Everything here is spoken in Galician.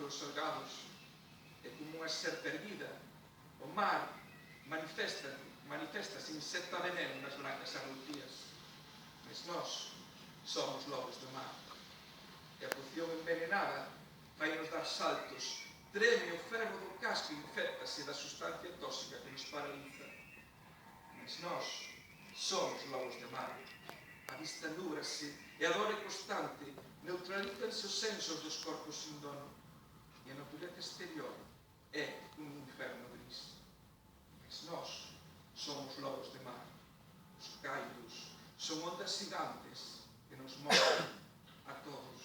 polos salgados, e como unha serpe erguida, o mar manifesta sin seta veneno nas blancas arrautías. Mas nós somos lobos do mar. E a poción envenenada vai nos dar saltos, treme o ferro do casco e infectase da sustancia tóxica que nos paraliza. Mas nós somos lobos de mar. A vista núbrase e a dor é constante, neutralízanse os sensos dos corpos sin dono. E a natureza exterior é un inferno gris. Mas nós somos lobos de mar. Os caídos son ondas gigantes que nos moven a todos.